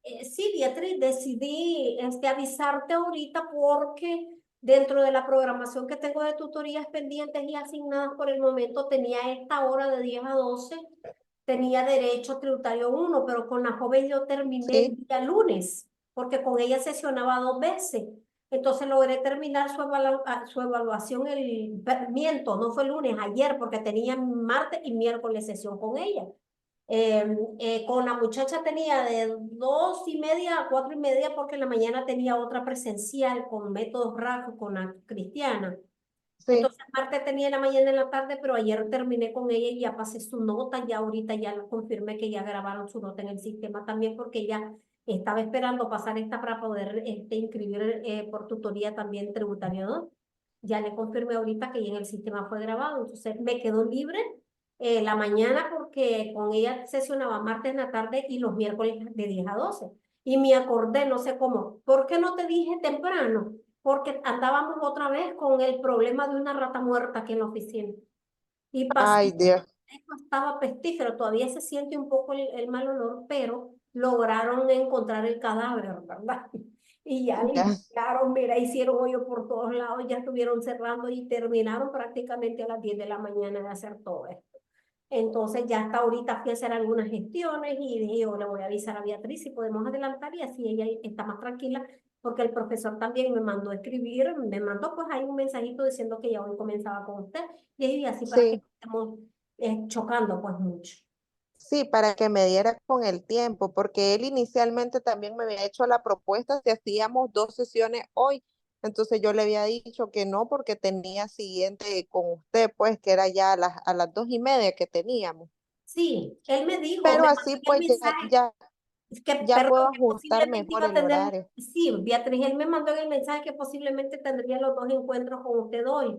Sí, Beatriz, decidí avisarte ahorita porque dentro de la programación que tengo de tutorías pendientes y asignadas por el momento tenía esta hora de 10 a 12, tenía derecho tributario uno, pero con la joven yo terminé el Sí. día lunes, porque con ella sesionaba 2 veces. Entonces logré terminar su evaluación miento, no fue el lunes, ayer, porque tenía martes y miércoles sesión con ella. Con la muchacha tenía de 2:30 a 4:30 porque en la mañana tenía otra presencial con métodos RAF con la Cristiana. Sí. Entonces, aparte tenía en la mañana y en la tarde, pero ayer terminé con ella y ya pasé su nota, ya ahorita ya lo confirmé que ya grabaron su nota en el sistema también porque ella estaba esperando pasar esta para poder inscribir por tutoría también tributario 2. Ya le confirmé ahorita que ya en el sistema fue grabado, entonces me quedó libre la mañana porque con ella sesionaba martes en la tarde y los miércoles de 10 a 12. Y me acordé, no sé cómo, ¿por qué no te dije temprano? Porque andábamos otra vez con el problema de una rata muerta aquí en la oficina. Y pasó, Ay, Dios. esto estaba pestífero, todavía se siente un poco el mal olor, pero lograron encontrar el cadáver, ¿verdad? Y ya Ya. limpiaron, mira, hicieron hoyo por todos lados, ya estuvieron cerrando y terminaron prácticamente a las 10 de la mañana de hacer todo esto. Entonces ya hasta ahorita fui a hacer algunas gestiones y dije, yo le voy a avisar a Beatriz si podemos adelantar y así ella está más tranquila, porque el profesor también me mandó a escribir, me mandó pues ahí un mensajito diciendo que ya hoy comenzaba con usted y así para que Sí. no estemos chocando pues mucho. Sí, para que me diera con el tiempo, porque él inicialmente también me había hecho la propuesta si hacíamos 2 sesiones hoy. Entonces yo le había dicho que no, porque tenía siguiente con usted, pues que era ya a las 2:30 que teníamos. Sí, él me dijo, Pero me así mandó el pues mensaje ya perdón, puedo que ajustar posiblemente mejor iba a el tener, horario. sí, Beatriz, él me mandó en el mensaje que posiblemente tendría los dos encuentros con usted hoy.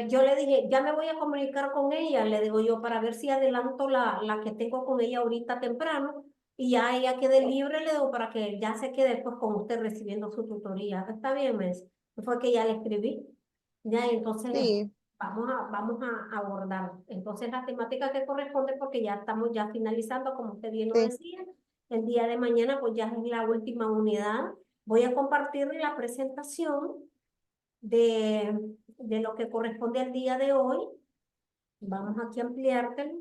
Yo le dije, ya me voy a comunicar con ella, le digo yo, para ver si adelanto la que tengo con ella ahorita temprano y ya ella quede libre, le digo, para que ya se quede después con usted recibiendo su tutoría. Está bien, fue que ya le escribí. Ya, entonces Sí, vamos a abordar. Entonces la temática que corresponde, porque ya estamos ya finalizando, como usted bien lo sí. decía, el día de mañana pues ya es la última unidad. Voy a compartir la presentación de lo que corresponde al día de hoy. Vamos aquí a ampliártelo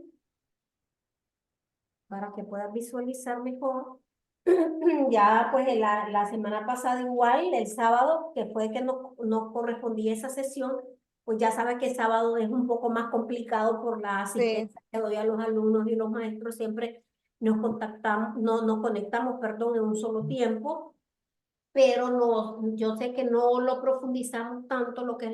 para que puedas visualizar mejor. Ya pues la semana pasada igual, el sábado, que fue que no correspondía esa sesión, pues ya sabes que el sábado es un poco más complicado por la Sí, asistencia que doy a los alumnos y los maestros, siempre nos contactamos, no, nos conectamos, perdón, en un solo tiempo, pero no, yo sé que no lo profundizamos tanto lo que es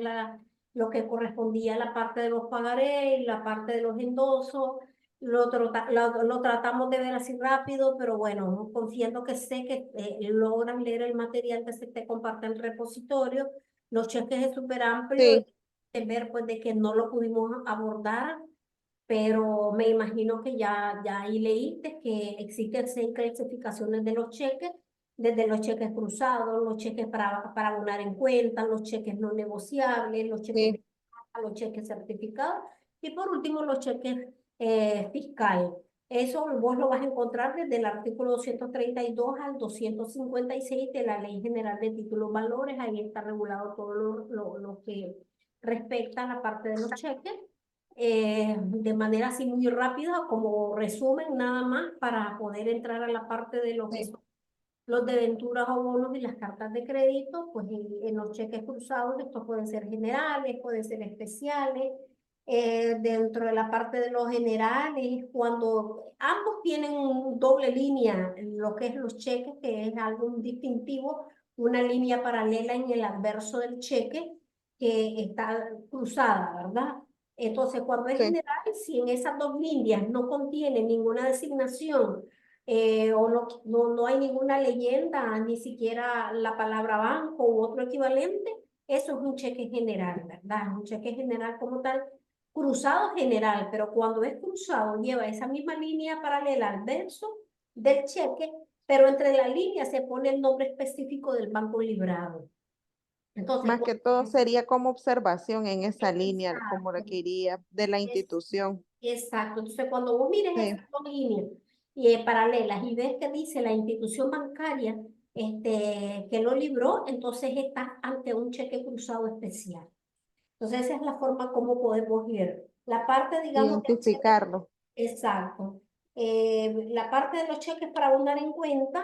lo que correspondía a la parte de los pagarés y la parte de los endosos. Lo tratamos de ver así rápido, pero bueno, confiando que sé que logran leer el material que se te comparte en el repositorio. Los cheques es súper amplio, sí, ver pues de que no lo pudimos abordar, pero me imagino que ya ahí leíste que existen 6 clasificaciones de los cheques, desde los cheques cruzados, los cheques para abonar en cuenta, los cheques no negociables, los cheques sí, de los cheques certificados y por último los cheques fiscales. Eso vos lo vas a encontrar desde el artículo 232 al 256 de la Ley General de Títulos Valores. Ahí está regulado todo lo que respecta a la parte de los cheques de manera así muy rápida, como resumen nada más para poder entrar a la parte de lo que sí, son los deventuras o bonos y las cartas de crédito, pues en los cheques cruzados estos pueden ser generales, pueden ser especiales. Dentro de la parte de los generales, cuando ambos tienen doble línea, lo que es los cheques, que es algo distintivo, una línea paralela en el anverso del cheque que está cruzada, ¿verdad? Entonces, cuando es sí. general, si en esas dos líneas no contiene ninguna designación o no hay ninguna leyenda, ni siquiera la palabra banco u otro equivalente, eso es un cheque general, ¿verdad? Un cheque general como tal, cruzado general, pero cuando es cruzado lleva esa misma línea paralela al verso del cheque, pero entre la línea se pone el nombre específico del banco librado. Entonces, Más que todo sería como observación en esa línea, como exacto, lo que iría de la es, institución. exacto. Entonces, cuando vos mires Sí, esas dos líneas paralelas y ves que dice la institución bancaria que lo libró, entonces estás ante un cheque cruzado especial. Entonces esa es la forma como podemos ir. La parte, digamos, del cheque, Identificarlo. exacto. La parte de los cheques para abonar en cuenta,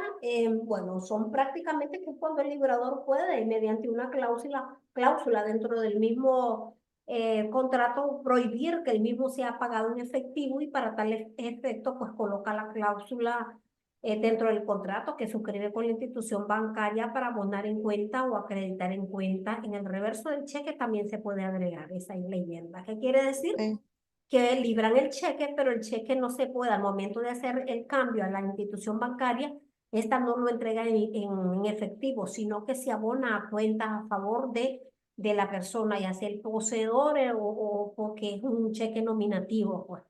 bueno, son prácticamente que es cuando el librador puede, mediante una cláusula dentro del mismo contrato, prohibir que el mismo sea pagado en efectivo y para tal efecto, pues coloca la cláusula dentro del contrato que suscribe con la institución bancaria para abonar en cuenta o acreditar en cuenta. En el reverso del cheque también se puede agregar esa leyenda. ¿Qué quiere decir? Sí, Que libran el cheque, pero el cheque no se puede al momento de hacer el cambio a la institución bancaria, esta no lo entrega en efectivo, sino que se abona a cuentas a favor de la persona, ya sea el poseedor o porque es un cheque nominativo, pues.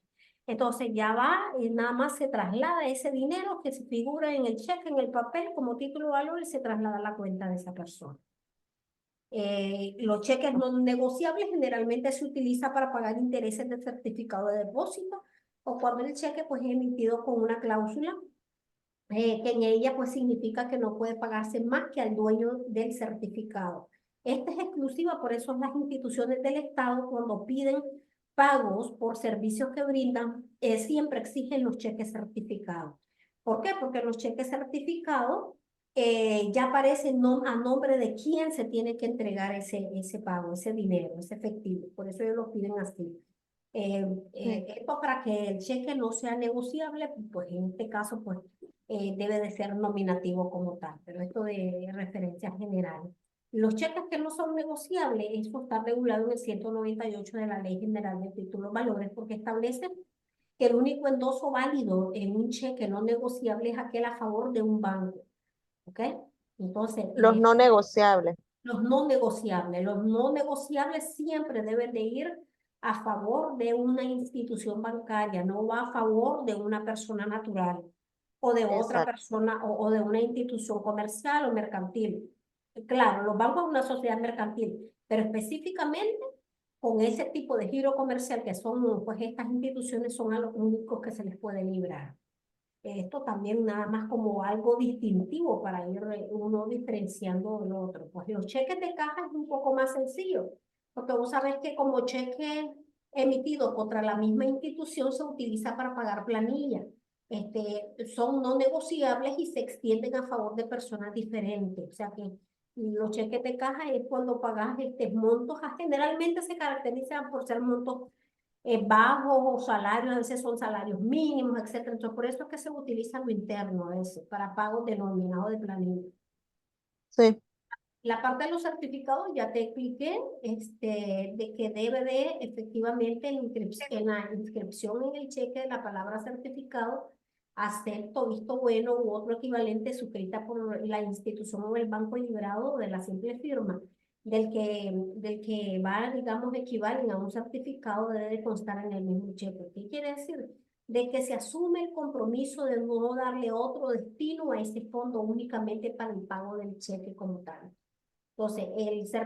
Entonces ya va y nada más se traslada ese dinero que se figura en el cheque, en el papel, como título de valor y se traslada a la cuenta de esa persona. Los cheques no negociables generalmente se utiliza para pagar intereses de certificado de depósito o cuando el cheque pues es emitido con una cláusula que en ella pues significa que no puede pagarse más que al dueño del certificado. Esta es exclusiva, por eso las instituciones del Estado cuando piden pagos por servicios que brindan, siempre exigen los cheques certificados. ¿Por qué? Porque los cheques certificados ya aparecen a nombre de quién se tiene que entregar ese pago, ese dinero, ese efectivo. Por eso ellos lo piden así. sí, Esto para que el cheque no sea negociable, pues en este caso, pues debe de ser nominativo como tal, pero esto de referencia general. Los cheques que no son negociables, eso está regulado en el 198 de la Ley General de Títulos Valores, porque establece que el único endoso válido en un cheque no negociable es aquel a favor de un banco, ¿ok? Entonces, los no negociables. los no negociables siempre deben de ir a favor de una institución bancaria, no va a favor de una persona natural o de otra Exacto, persona o de una institución comercial o mercantil. Claro, los bancos es una sociedad mercantil, pero específicamente con ese tipo de giro comercial que son, pues estas instituciones son a los únicos que se les puede librar. Esto también nada más como algo distintivo para ir uno diferenciando del otro. Pues los cheques de caja es un poco más sencillo, porque vos sabés que como cheque emitido contra la misma institución se utiliza para pagar planilla. Son no negociables y se extienden a favor de personas diferentes. O sea que los cheques de caja es cuando pagas montos, generalmente se caracterizan por ser montos bajos o salarios, a veces son salarios mínimos, etcétera. Entonces, por eso es que se utiliza lo interno a veces, para pagos denominados de planilla. sí, La parte de los certificados ya te expliqué, de que debe de efectivamente en la inscripción en el cheque de la palabra certificado, acepto, visto bueno u otro equivalente suscrita por la institución o el banco librado de la simple firma del que va, digamos, equivalen a un certificado debe de constar en el mismo cheque. ¿Qué quiere decir? De que se asume el compromiso de no darle otro destino a ese fondo únicamente para el pago del cheque como tal. Entonces,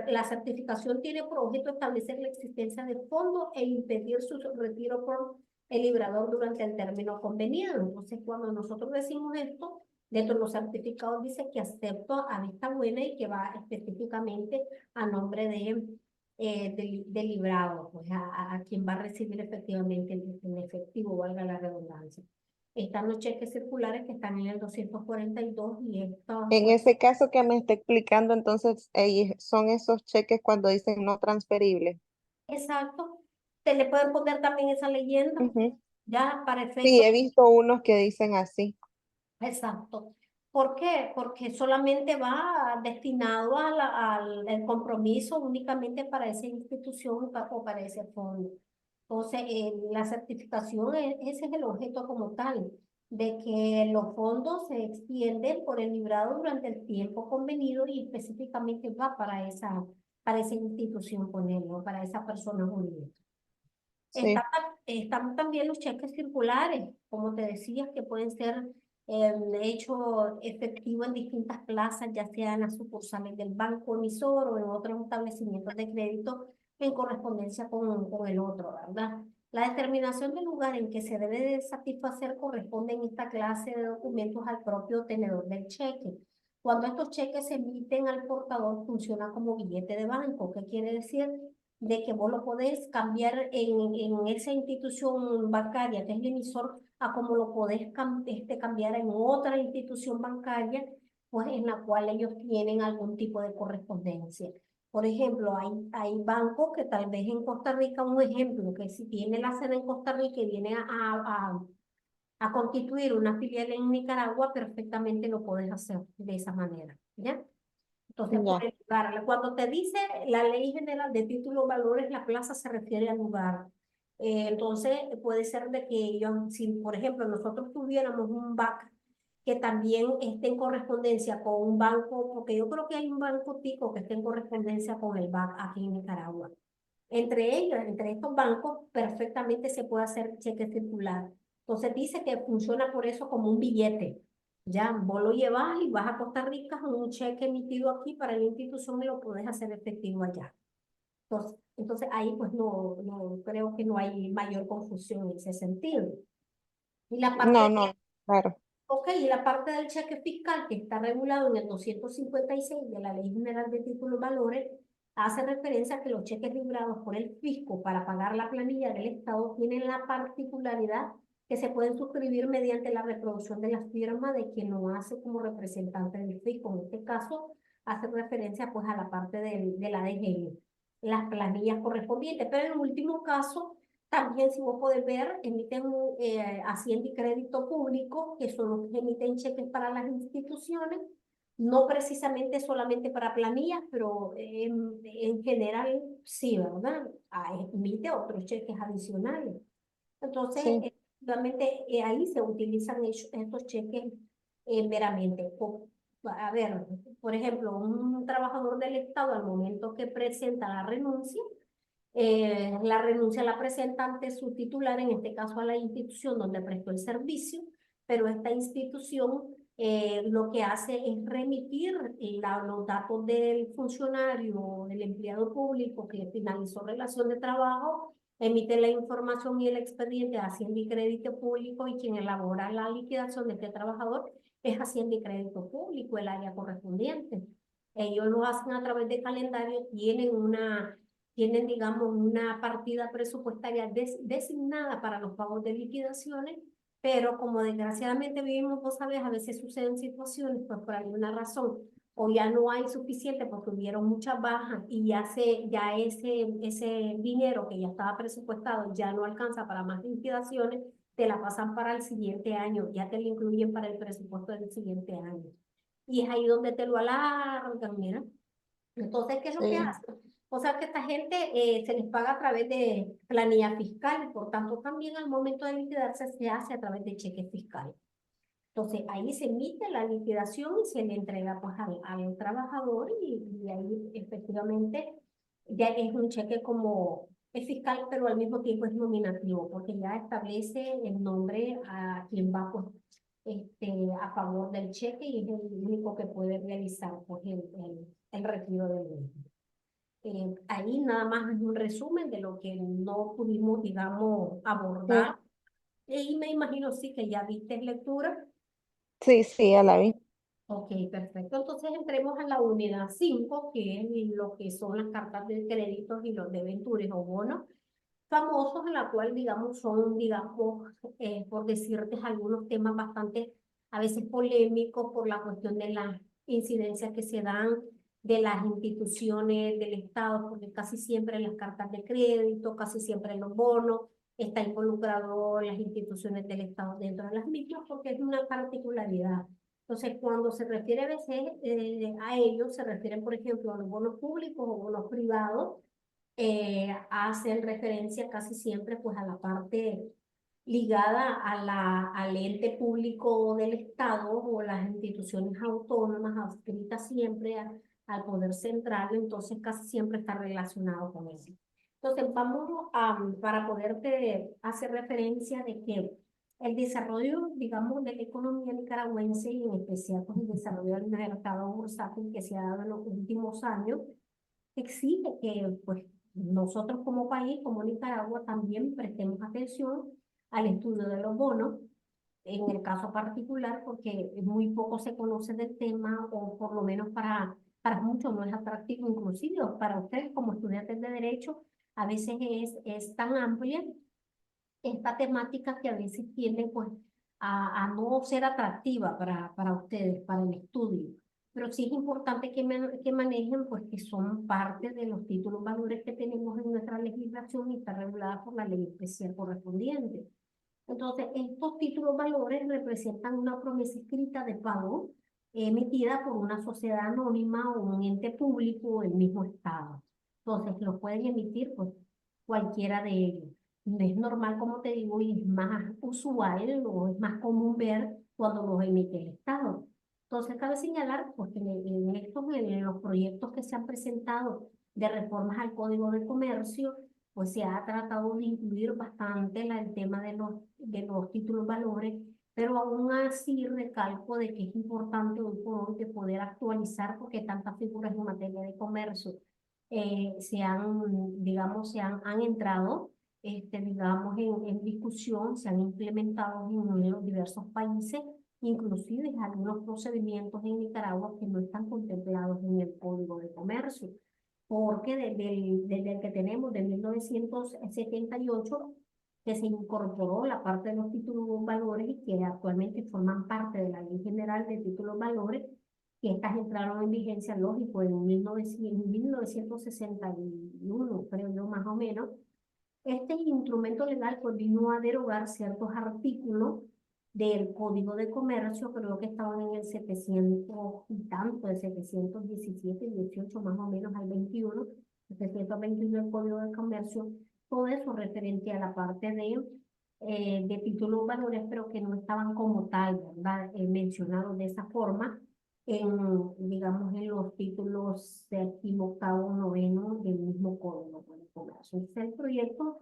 la certificación tiene por objeto establecer la existencia de fondos e impedir su retiro por el librador durante el término convenido. Entonces, cuando nosotros decimos esto, dentro de los certificados dice que acepto a vista buena y que va específicamente a nombre del librado, pues a quien va a recibir efectivamente el efectivo, valga la redundancia. Están los cheques circulares que están en el 242 y estos, en pues, ese caso que me está explicando, entonces son esos cheques cuando dicen no transferibles. exacto. Te le pueden poner también esa leyenda, Ujú. ya para Sí, efectos. he visto unos que dicen así. Exacto. ¿Por qué? Porque solamente va destinado al el compromiso únicamente para esa institución o para ese fondo. Entonces, la certificación, ese es el objeto como tal, de que los fondos se extienden por el librado durante el tiempo convenido y específicamente va para esa institución, ponerlo, para esa persona jurídica. Sí, Están también los cheques circulares, como te decías, que pueden ser hecho efectivo en distintas plazas, ya sea en las sucursales del banco emisor o en otros establecimientos de crédito en correspondencia con el otro, ¿verdad? La determinación del lugar en que se debe de satisfacer corresponde en esta clase de documentos al propio tenedor del cheque. Cuando estos cheques se emiten al portador, funciona como billete de banco. ¿Qué quiere decir? De que vos lo podés cambiar en esa institución bancaria, que es el emisor, a como lo podés cambiar en otra institución bancaria, pues en la cual ellos tienen algún tipo de correspondencia. Por ejemplo, hay bancos que tal vez en Costa Rica, un ejemplo, que si tiene la sede en Costa Rica y viene a constituir una filial en Nicaragua, perfectamente lo puedes hacer de esa manera, ¿ya? Entonces, por Ya. el lugar, cuando te dice la Ley General de Títulos Valores, la plaza se refiere al lugar. Entonces, puede ser de que ellos, si por ejemplo nosotros tuviéramos un BAC que también esté en correspondencia con un banco, porque yo creo que hay un banco tico que esté en correspondencia con el BAC aquí en Nicaragua. Entre ellos, entre estos bancos, perfectamente se puede hacer cheque circular. Entonces dice que funciona por eso como un billete. Ya, vos lo llevas y vas a Costa Rica con un cheque emitido aquí para la institución y lo puedes hacer efectivo allá. Entonces ahí pues no creo que no hay mayor confusión en ese sentido. Y la No, parte no, claro. Ok, y la parte del cheque fiscal que está regulado en el 256 de la Ley General de Títulos y Valores hace referencia a que los cheques librados por el fisco para pagar la planilla del Estado tienen la particularidad que se pueden suscribir mediante la reproducción de la firma de quien lo hace como representante del fisco. En este caso, hace referencia pues a la parte de la DGI, las planillas correspondientes. Pero en el último caso, también, si vos podés ver, emiten Hacienda y Crédito Público, que son los que emiten cheques para las instituciones, no precisamente solamente para planillas, pero en general sí, ¿verdad? Emite otros cheques adicionales. Entonces, Sí, efectivamente, ahí se utilizan estos cheques meramente. A ver, por ejemplo, un trabajador del Estado al momento que presenta la renuncia la presenta ante su titular, en este caso a la institución donde prestó el servicio, pero esta institución lo que hace es remitir los datos del funcionario o del empleado público que finalizó relación de trabajo, emite la información y el expediente a Hacienda y Crédito Público, y quien elabora la liquidación de este trabajador es Hacienda y Crédito Público, el área correspondiente. Ellos lo hacen a través de calendario, tienen, digamos, una partida presupuestaria designada para los pagos de liquidaciones, pero como desgraciadamente vivimos, vos sabés, a veces suceden situaciones, pues por alguna razón, o ya no hay suficiente porque hubieron muchas bajas y ya ese dinero que ya estaba presupuestado ya no alcanza para más liquidaciones, te la pasan para el siguiente año, ya te lo incluyen para el presupuesto del siguiente año. Y es ahí donde te lo alargan, mira. Entonces, ¿qué es lo que sí. hacen? O sea, que esta gente se les paga a través de planilla fiscal y por tanto también al momento de liquidarse se hace a través de cheques fiscales. Entonces, ahí se emite la liquidación y se le entrega pues al trabajador y ahí efectivamente ya es un cheque como es fiscal, pero al mismo tiempo es nominativo, porque ya establece el nombre a quien va pues, a favor del cheque y es el único que puede realizar pues, el retiro del mismo. Ahí nada más es un resumen de lo que no pudimos, digamos, Sí, abordar. Y me imagino sí que ya viste lectura. sí, sí, ya la vi. Ok, perfecto. Entonces entremos a la unidad 5, que es lo que son las cartas de créditos y los debentures o bonos famosos, en la cual, digamos, son, digamos, por decirte algunos temas bastante, a veces polémicos por la cuestión de las incidencias que se dan de las instituciones del Estado, porque casi siempre en las cartas de crédito, casi siempre en los bonos, está involucrado las instituciones del Estado dentro de las mismas, porque es una particularidad. Entonces, cuando se refiere a veces a ellos, se refieren, por ejemplo, a los bonos públicos o bonos privados, hacen referencia casi siempre pues a la parte ligada al ente público del Estado o las instituciones autónomas adscritas siempre al poder central, entonces casi siempre está relacionado con eso. Entonces vamos para poderte hacer referencia de que el desarrollo, digamos, de la economía nicaragüense y en especial pues, el desarrollo del mercado bursátil que se ha dado en los últimos años, exige que pues nosotros como país, como Nicaragua, también prestemos atención al estudio de los bonos, en el caso particular, porque muy poco se conoce del tema, o por lo menos para muchos no es atractivo, inclusive para ustedes como estudiantes de Derecho, a veces es tan amplia esta temática que a veces tiende pues a no ser atractiva para ustedes, para el estudio. Pero sí es importante que manejen pues que son parte de los títulos valores que tenemos en nuestra legislación y está regulada por la ley especial correspondiente. Entonces, estos títulos valores representan una promesa escrita de pago emitida por una sociedad anónima o un ente público o el mismo Estado. Entonces, los pueden emitir pues cualquiera de ellos. Es normal, como te digo, y es más usual o es más común ver cuando los emite el Estado. Entonces, cabe señalar pues, que en los proyectos que se han presentado de reformas al Código de Comercio, pues se ha tratado de incluir bastante el tema de los títulos valores, pero aún así recalco de que es importante hoy por hoy de poder actualizar porque tantas figuras en materia de comercio digamos, han entrado, digamos, en discusión, se han implementado en los diversos países, inclusive algunos procedimientos en Nicaragua que no están contemplados en el Código de Comercio porque desde el que tenemos de 1978 que se incorporó la parte de los títulos valores y que actualmente forman parte de la Ley General de Títulos Valores, que estas entraron en vigencia, lógico, en 1961, creo yo, más o menos. Este instrumento legal pues vino a derogar ciertos artículos del Código de Comercio, creo que estaban en el 700 y tanto, el 717 y 18 más o menos al 21, 721 del Código de Comercio, todo eso referente a la parte de títulos valores, pero que no estaban como tal, ¿verdad? Mencionados de esa forma en, digamos, en los títulos séptimo, octavo, noveno del mismo Código de Comercio. Entonces, el proyecto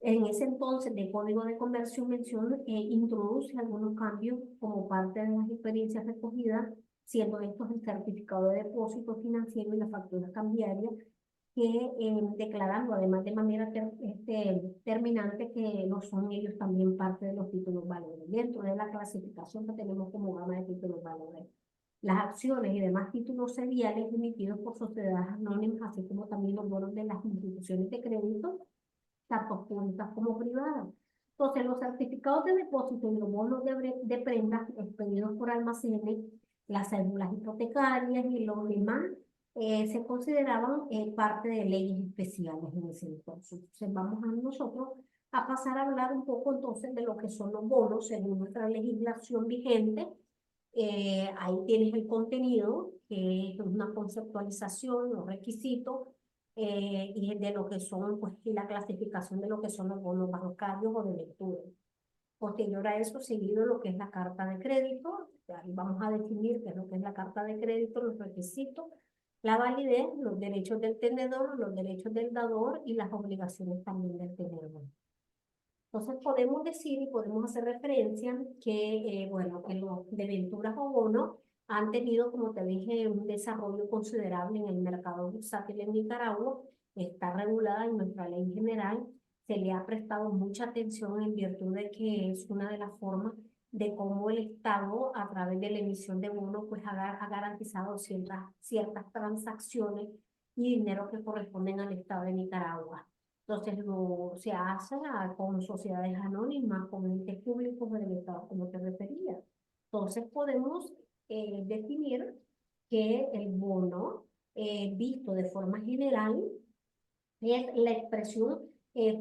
en ese entonces de Código de Comercio menciona introduce algunos cambios como parte de las experiencias recogidas, siendo estos el certificado de depósito financiero y la factura cambiaria, que declarando además de manera terminante que no son ellos también parte de los títulos valores, dentro de la clasificación que tenemos como gama de títulos valores. Las acciones y demás títulos seriales emitidos por sociedades anónimas, así como también los bonos de las instituciones de crédito, tanto públicas como privadas. Entonces, los certificados de depósito y los bonos de prendas expedidos por almacenes, las cédulas hipotecarias y los demás se consideraban parte de leyes especiales en ese entonces. Entonces, vamos a nosotros a pasar a hablar un poco entonces de lo que son los bonos según nuestra legislación vigente. Ahí tienes el contenido, que es una conceptualización, los requisitos, y de lo que son, pues, y la clasificación de lo que son los bonos bancarios o de lectura. Posterior a eso, seguido lo que es la carta de crédito, ahí vamos a definir qué es lo que es la carta de crédito, los requisitos, la validez, los derechos del tenedor, los derechos del dador y las obligaciones también del tenedor. Entonces podemos decir y podemos hacer referencia que, bueno, que los debenturas o bonos han tenido, como te dije, un desarrollo considerable en el mercado bursátil en Nicaragua, está regulada en nuestra ley general, se le ha prestado mucha atención en virtud de que es una de las formas de cómo el Estado, a través de la emisión de bonos, pues ha garantizado ciertas transacciones y dinero que corresponden al Estado de Nicaragua. Entonces se hace con sociedades anónimas, con entes públicos del Estado, como te refería. Entonces podemos definir que el bono, visto de forma general, es la expresión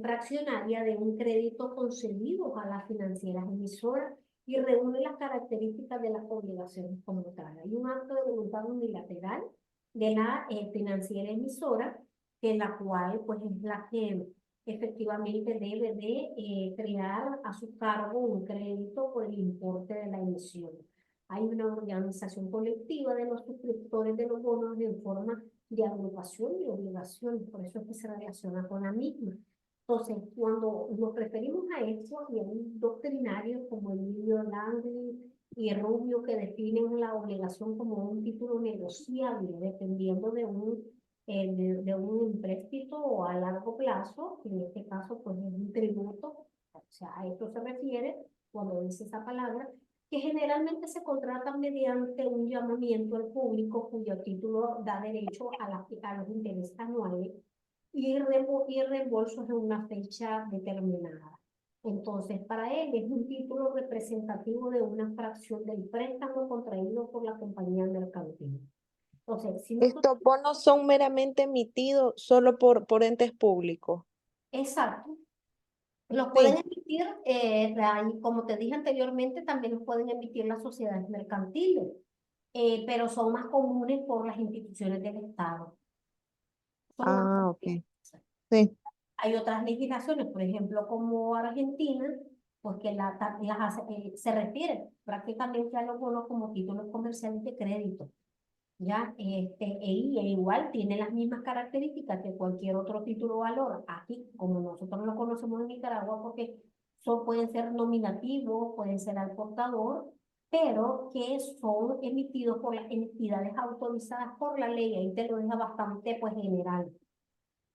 fraccionaria de un crédito concedido a las financieras emisoras y reúne las características de las obligaciones como tal. Hay un acto de voluntad unilateral de la financiera emisora, que la cual pues es la que efectivamente debe de crear a su cargo un crédito por el importe de la emisión. Hay una organización colectiva de los suscriptores de los bonos en forma de agrupación y obligación, por eso es que se relaciona con la misma. Entonces, cuando nos referimos a esto, y hay doctrinarios como Emilio Langley y Rubio que definen la obligación como un título negociable, dependiendo de un empréstito a largo plazo, que en este caso pues es un tributo, o sea, a esto se refiere cuando dice esa palabra, que generalmente se contrata mediante un llamamiento al público cuyo título da derecho a los intereses anuales y reembolsos en una fecha determinada. Entonces, para él es un título representativo de una fracción del préstamo contraído por la compañía mercantil. Entonces, si nosotros, Estos bonos son meramente emitidos solo por entes públicos. exacto, los pueden Sí. emitir, como te dije anteriormente, también los pueden emitir las sociedades mercantiles, pero son más comunes por las instituciones del Estado. Son más Ah, ok. comunes. Sí. Hay otras legislaciones, por ejemplo, como Argentina, pues que se refiere prácticamente a los bonos como títulos comerciales de crédito. Ya, e igual tiene las mismas características que cualquier otro título o valor. Aquí, como nosotros lo conocemos en Nicaragua, porque pueden ser nominativos, pueden ser al portador, pero que son emitidos por las entidades autorizadas por la ley. Ahí te lo deja bastante pues general.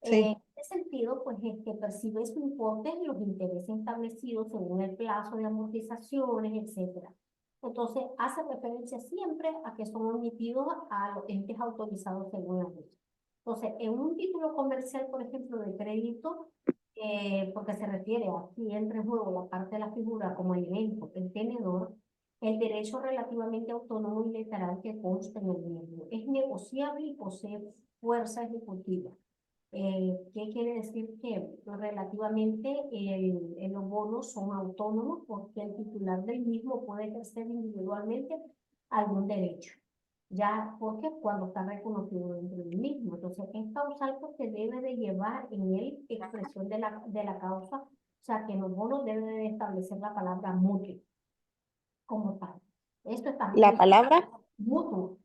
Sí. En este sentido, pues que percibe su importe en los intereses establecidos según el plazo de amortizaciones, etcétera. Entonces, hace referencia siempre a que son emitidos a los entes autorizados según la ley. Entonces, en un título comercial, por ejemplo, de crédito, porque se refiere aquí entra en juego la parte de la figura como el elenco, el tenedor, el derecho relativamente autónomo y literal que consta en el mismo. Es negociable y posee fuerza ejecutiva. ¿Qué quiere decir? Que relativamente los bonos son autónomos porque el titular del mismo puede ejercer individualmente algún derecho, ya porque cuando está reconocido dentro del mismo. Entonces, es causal porque debe de llevar en él expresión de la causa, o sea, que en los bonos debe de establecer la palabra mutuo como tal. Esto está La muy palabra, mutuo.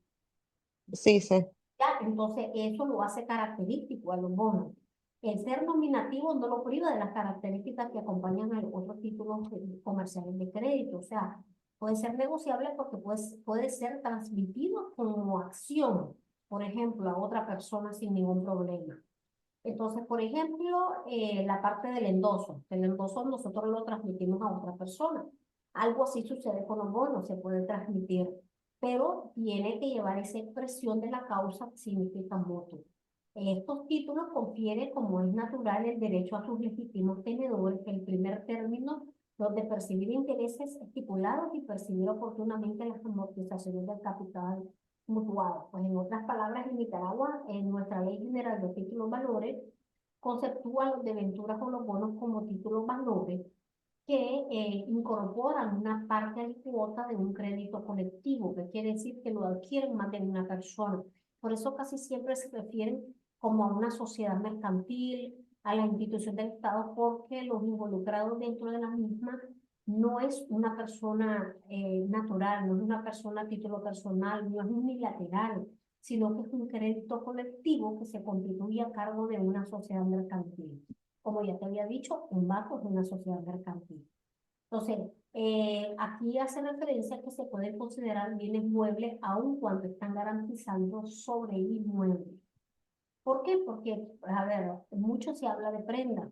sí, sí. Ya, entonces eso lo hace característico a los bonos. El ser nominativo no lo priva de las características que acompañan a los otros títulos comerciales de crédito. O sea, puede ser negociable porque puede ser transmitido como acción, por ejemplo, a otra persona sin ningún problema. Entonces, por ejemplo, la parte del endoso. El endoso nosotros lo transmitimos a otra persona. Algo así sucede con los bonos, se puede transmitir, pero tiene que llevar esa expresión de la causa que significa mutuo. Estos títulos confieren, como es natural, el derecho a sus legítimos tenedores, el primer término, donde percibir intereses estipulados y percibir oportunamente las amortizaciones del capital mutuado. Pues en otras palabras, en Nicaragua, en nuestra Ley General de Títulos Valores, conceptúa los deventuras o los bonos como títulos valores que incorporan una parte alícuota de un crédito colectivo, que quiere decir que lo adquieren más de una persona. Por eso casi siempre se refieren como a una sociedad mercantil, a la institución del Estado, porque los involucrados dentro de la misma no es una persona natural, no es una persona a título personal, no es unilateral, sino que es un crédito colectivo que se constituye a cargo de una sociedad mercantil. Como ya te había dicho, un banco es una sociedad mercantil. Entonces, aquí hace referencia a que se pueden considerar bienes muebles aun cuando están garantizando sobre inmuebles. ¿Por qué? Porque, a ver, mucho se habla de prenda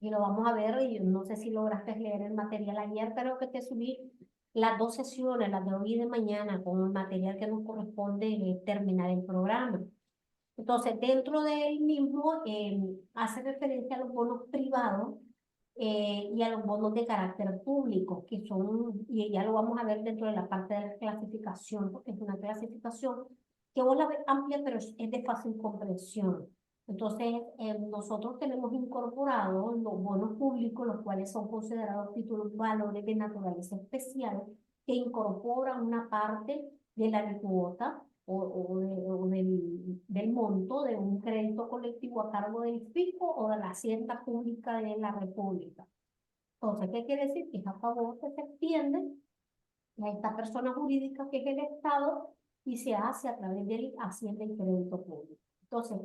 y lo vamos a ver, y no sé si lograste leer el material ayer, pero que te subí las dos sesiones, las de hoy y de mañana, con el material que nos corresponde terminar el programa. Entonces, dentro del mismo hace referencia a los bonos privados y a los bonos de carácter público, que son, y ya lo vamos a ver dentro de la parte de la clasificación, porque es una clasificación que vos la ves amplia, pero es de fácil comprensión. Entonces, nosotros tenemos incorporados los bonos públicos, los cuales son considerados títulos valores de naturaleza especial, que incorporan una parte de la cuota del monto de un crédito colectivo a cargo del fisco o de la hacienda pública de la República. Entonces, ¿qué quiere decir? Que es a favor que se extiende a esta persona jurídica que es el Estado y se hace a través del Hacienda y Crédito Público. Entonces,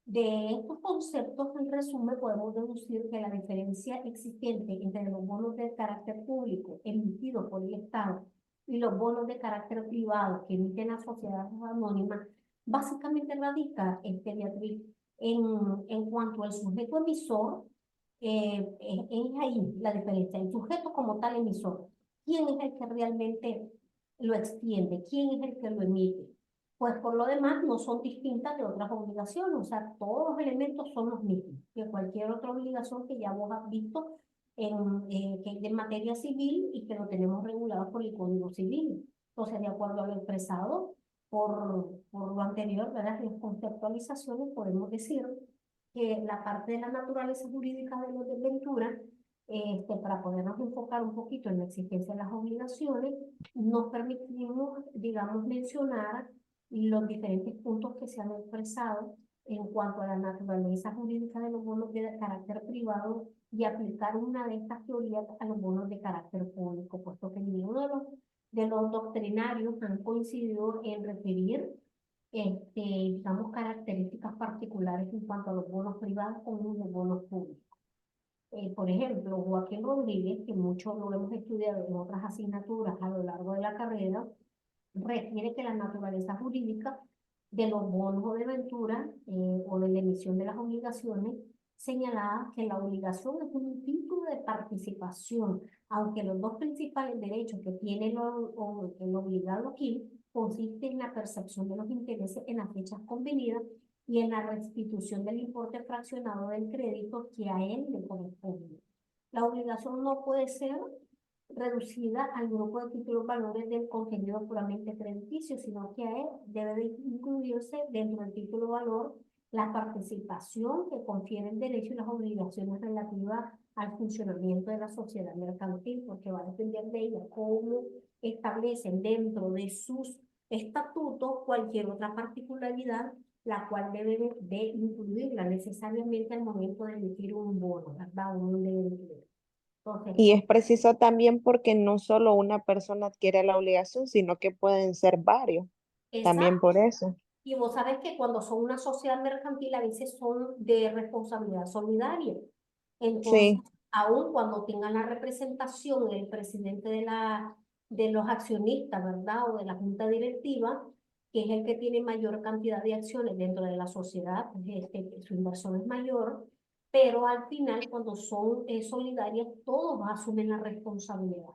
de estos conceptos, en resumen, podemos deducir que la diferencia existente entre los bonos de carácter público emitidos por el Estado y los bonos de carácter privado que emiten las sociedades anónimas Básicamente radica, Beatriz, en cuanto al sujeto emisor, es ahí la diferencia. El sujeto como tal emisor, ¿quién es el que realmente lo extiende? ¿Quién es el que lo emite? Pues por lo demás no son distintas de otras obligaciones, o sea, todos los elementos son los mismos que cualquier otra obligación que ya vos has visto que es de materia civil y que lo tenemos regulado por el Código Civil. Entonces, de acuerdo a lo expresado por lo anterior, ¿verdad? Las conceptualizaciones, podemos decir que la parte de la naturaleza jurídica de los desventuras, para podernos enfocar un poquito en la existencia de las obligaciones, nos permitimos, digamos, mencionar los diferentes puntos que se han expresado en cuanto a la naturaleza jurídica de los bonos de carácter privado y aplicar una de estas teorías a los bonos de carácter público, puesto que ninguno de los doctrinarios han coincidido en referir digamos, características particulares en cuanto a los bonos privados como los bonos públicos. Por ejemplo, Joaquín Rodríguez, que mucho lo hemos estudiado en otras asignaturas a lo largo de la carrera, refiere que la naturaleza jurídica de los bonos o de ventura o de la emisión de las obligaciones señalaba que la obligación es un título de participación, aunque los dos principales derechos que tiene el obligado aquí consiste en la percepción de los intereses en las fechas convenidas y en la restitución del importe fraccionado del crédito que a él le corresponde. La obligación no puede ser reducida al grupo de títulos valores del contenido puramente crediticio, sino que a él debe de incluirse dentro del título valor la participación que confiere el derecho y las obligaciones relativas al funcionamiento de la sociedad mercantil, porque va a depender de ella cómo establecen dentro de sus estatutos cualquier otra particularidad, la cual debe de incluirla necesariamente al momento de emitir un bono, ¿verdad? Un deber. Entonces, Y es preciso también porque no solo una persona adquiere la obligación, sino que pueden ser varios. También exacto. por eso. Y vos sabés que cuando son una sociedad mercantil a veces son de responsabilidad solidaria. Entonces, Sí. aun cuando tengan la representación el presidente de los accionistas, ¿verdad? O de la junta directiva, que es el que tiene mayor cantidad de acciones dentro de la sociedad, pues, su inversión es mayor, pero al final, cuando son solidarias, todos asumen la responsabilidad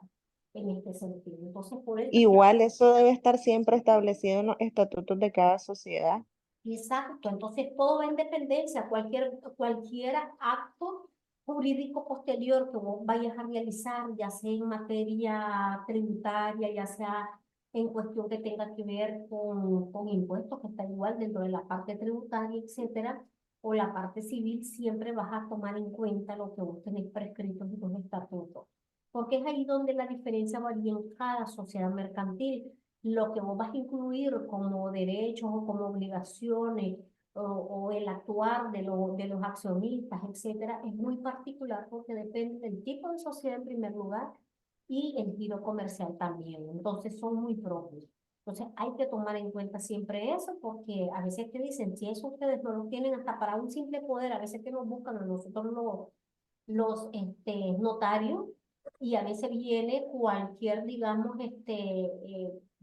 en este sentido. Entonces, por eso es que Igual eso debe estar siempre establecido en los estatutos de cada sociedad. exacto, entonces todo va en dependencia, cualquier acto jurídico posterior que vos vayas a realizar, ya sea en materia tributaria, ya sea en cuestión que tenga que ver con impuestos, que está igual dentro de la parte tributaria, etcétera, o la parte civil, siempre vas a tomar en cuenta lo que vos tenés prescrito en tus estatutos, porque es ahí donde la diferencia varía en cada sociedad mercantil lo que vos vas a incluir como derechos o como obligaciones o el actuar de los accionistas, etcétera, es muy particular porque depende del tipo de sociedad en primer lugar y el giro comercial también. Entonces son muy propios. Entonces hay que tomar en cuenta siempre eso porque a veces te dicen, si eso ustedes no lo tienen hasta para un simple poder, a veces que nos buscan a nosotros los notarios y a veces viene cualquier, digamos,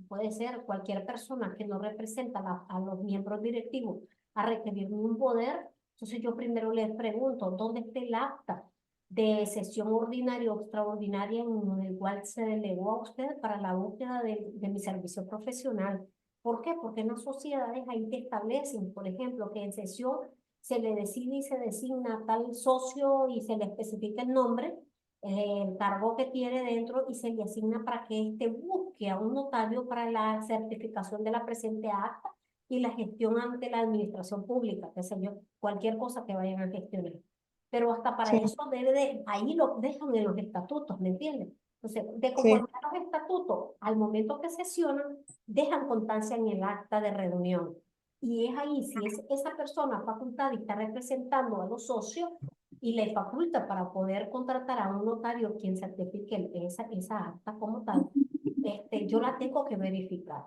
puede ser cualquier persona que no representa a los miembros directivos a requerirme un poder. Entonces yo primero les pregunto, ¿dónde está el acta de sesión ordinaria o extraordinaria en el cual se delegó a usted para la búsqueda de mi servicio profesional? ¿Por qué? Porque en las sociedades ahí te establecen, por ejemplo, que en sesión se le decide y se designa tal socio y se le especifica el nombre, el cargo que tiene dentro y se le asigna para que éste busque a un notario para la certificación de la presente acta y la gestión ante la administración pública, qué sé yo, cualquier cosa que vayan a gestionar. Pero hasta para Sí, eso ahí lo dejan en los estatutos, ¿me entiendes? Entonces, de sí. conforme a los estatutos, al momento que sesionan, dejan constancia en el acta de reunión. Y es ahí, si es esa persona facultada y está representando a los socios y le faculta para poder contratar a un notario quien certifique esa acta como tal, yo la tengo que verificar.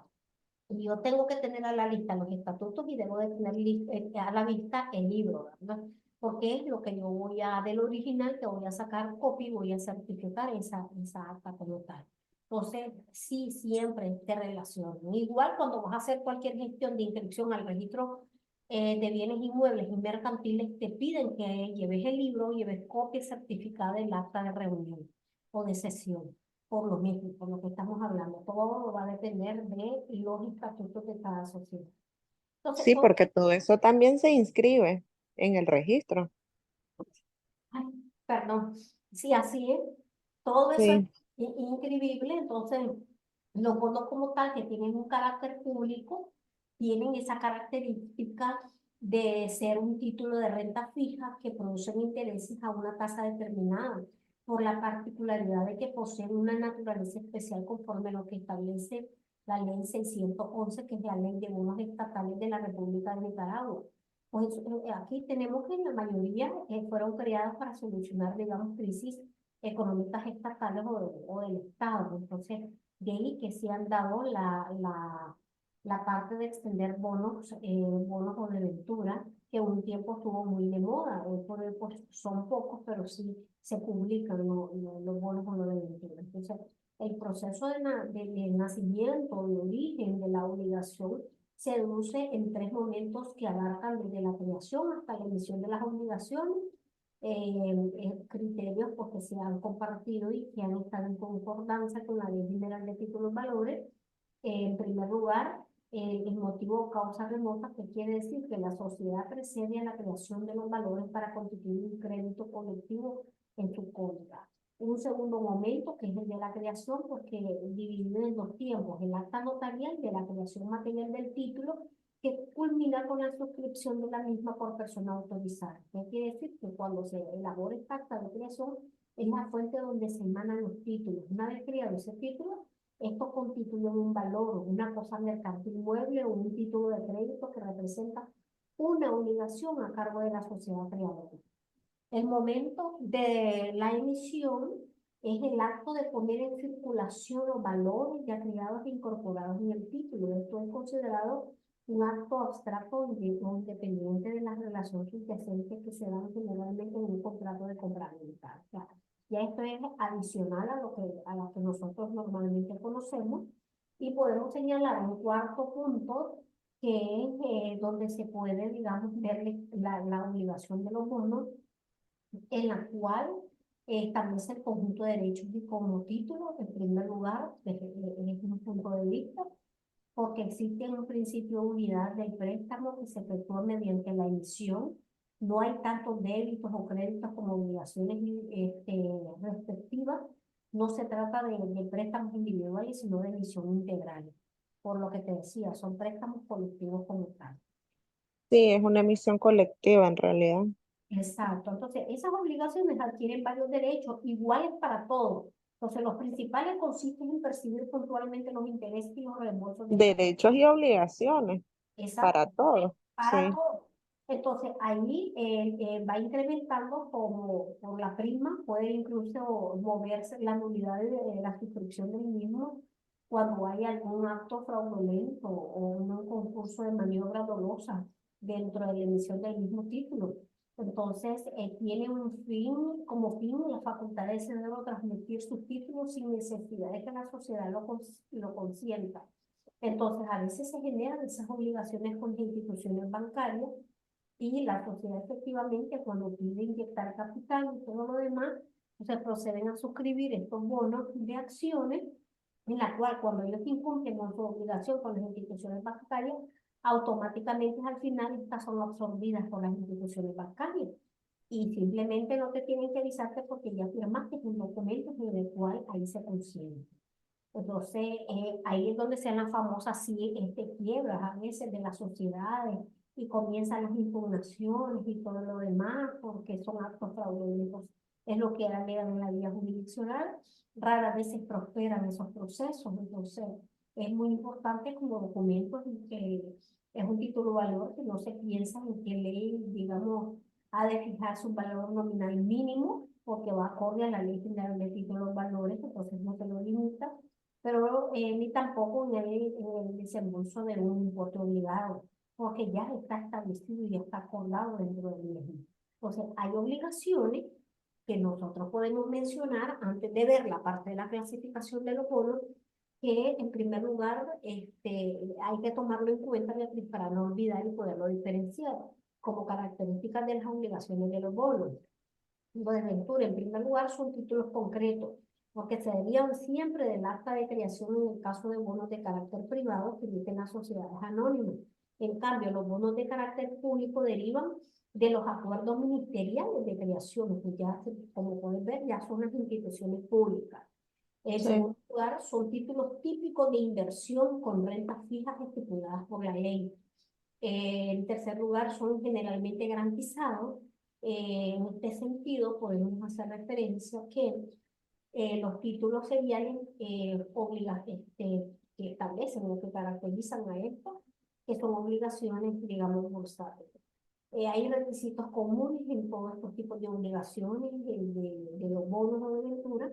Y yo tengo que tener a la lista los estatutos y debo de tener a la vista el libro, ¿verdad? Porque es lo que yo voy a, del original, que voy a sacar copia y voy a certificar esa acta como tal. Entonces, sí, siempre te relacionan. Igual cuando vas a hacer cualquier gestión de inscripción al registro de bienes inmuebles y mercantiles, te piden que lleves el libro, lleves copia certificada del acta de reunión o de sesión, por lo mismo, por lo que estamos hablando. Todo va a depender de los estatutos de cada sociedad. Entonces, Sí, porque todo eso también se inscribe en el registro. ay, perdón, sí, así es. Todo eso es Sí, increíble. Entonces, los bonos como tal, que tienen un carácter público, tienen esa característica de ser un título de renta fija que producen intereses a una tasa determinada, por la particularidad de que poseen una naturaleza especial conforme a lo que establece la ley 611, que es la ley de bonos estatales de la República de Nicaragua. Pues aquí tenemos que la mayoría fueron creadas para solucionar, digamos, crisis económicas estatales o del Estado. Entonces, de ahí que se han dado la parte de extender bonos o de ventura, que un tiempo estuvo muy de moda. Hoy por hoy pues, son pocos, pero sí se publican los bonos o de ventura. Entonces, el proceso de nacimiento, de origen de la obligación se deduce en tres momentos que abarcan desde la creación hasta la emisión de las obligaciones, criterios pues, que se han compartido y que han estado en concordancia con la Ley General de Títulos Valores. En primer lugar, el motivo o causa remota, que quiere decir que la sociedad precede a la creación de los valores para constituir un crédito colectivo en su contra. Un segundo momento, que es el de la creación, porque dividido en dos tiempos, el acta notarial de la creación material del título, que culmina con la suscripción de la misma por persona autorizada. ¿Qué quiere decir? Que cuando se elabora esta acta de creación, es la fuente donde se emanan los títulos. Una vez creado ese título, esto constituye un valor, una cosa mercantil mueble o un título de crédito que representa una obligación a cargo de la sociedad creadora. El momento de la emisión es el acto de poner en circulación los valores ya creados e incorporados en el título. Esto es considerado un acto abstracto o independiente de las relaciones subyacentes que se dan generalmente en un contrato de compraventa. O sea, ya esto es adicional a lo que nosotros normalmente conocemos y podemos señalar un cuarto punto que es donde se puede, digamos, ver la obligación de los bonos en la cual establece el conjunto de derechos y como título, en primer lugar, desde un punto de vista, porque existe un principio de unidad del préstamo que se efectúa mediante la emisión. No hay tantos débitos o créditos como obligaciones respectivas. No se trata de préstamos individuales, sino de emisión integral. Por lo que te decía, son préstamos colectivos como tal. sí, es una emisión colectiva en realidad. Exacto. Entonces, esas obligaciones adquieren varios derechos iguales para todos. Entonces, los principales consisten en percibir puntualmente los intereses y los reembolsos de cada Derechos y obligaciones para exacto, todos. para Sí, todos. Entonces, ahí va incrementando como por la prima, puede incluso moverse la nulidad de la suscripción del mismo cuando hay algún acto fraudulento o un concurso de maniobra dolosa dentro de la emisión del mismo título. Entonces, tiene un fin, como fin, la facultad de ceder o transmitir sus títulos sin necesidad de que la sociedad lo consienta. Entonces, a veces se generan esas obligaciones con las instituciones bancarias y la sociedad efectivamente cuando pide inyectar capital y todo lo demás, se proceden a suscribir estos bonos de acciones en la cual cuando ellos incumplen con su obligación con las instituciones bancarias, automáticamente al final estas son absorbidas por las instituciones bancarias y simplemente no te tienen que avisarte porque ya firmaste un documento en el cual ahí se consigue. Entonces, ahí es donde se dan las famosas quiebras a veces de las sociedades y comienzan las impugnaciones y todo lo demás porque son actos fraudulentos. Es lo que alegan en la vía jurisdiccional. Raras veces prosperan esos procesos. Entonces, es muy importante como documento que es un título valor que no se piensa en qué ley, digamos, ha de fijar su valor nominal mínimo porque va acorde a la ley general de títulos valores, entonces no se lo limita pero ni tampoco en el desembolso de un importe obligado, porque ya está establecido y ya está acordado dentro del mismo. Entonces, hay obligaciones que nosotros podemos mencionar antes de ver la parte de la clasificación de los bonos, que en primer lugar hay que tomarlo en cuenta, Beatriz, para no olvidar y poderlo diferenciar como características de las obligaciones de los bonos. Los de Ventura, en primer lugar, son títulos concretos, porque se derivan siempre del acta de creación en el caso de bonos de carácter privado que emiten las sociedades anónimas. En cambio, los bonos de carácter público derivan de los acuerdos ministeriales de creación, que ya, como pueden ver, ya son las instituciones públicas. En Sí. segundo lugar, son títulos típicos de inversión con rentas fijas estipuladas por la ley. En tercer lugar, son generalmente garantizados. En este sentido, podemos hacer referencia que los títulos seriales que establecen o que caracterizan a esto, que son obligaciones, digamos, bursátiles. Hay requisitos comunes en todos estos tipos de obligaciones, de los bonos o de ventura.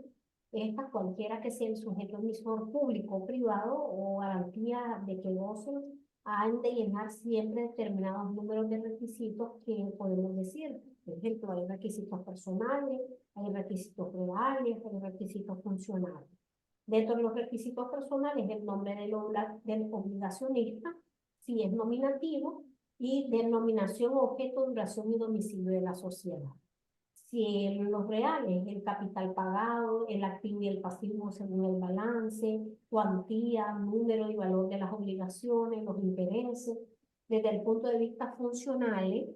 Estas, cualquiera que sea el sujeto emisor público o privado o garantía de que gocen, han de llenar siempre determinados números de requisitos que podemos decir. Por ejemplo, hay requisitos personales, hay requisitos reales, hay requisitos funcionales. Dentro de los requisitos personales, el nombre del obligacionista, si es nominativo, y denominación, objeto, duración y domicilio de la sociedad. Si en los reales, el capital pagado, el activo y el pasivo según el balance, cuantía, número y valor de las obligaciones, los intereses. Desde el punto de vista funcional,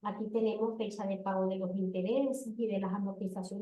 aquí tenemos fecha de pago de los intereses y de las amortizaciones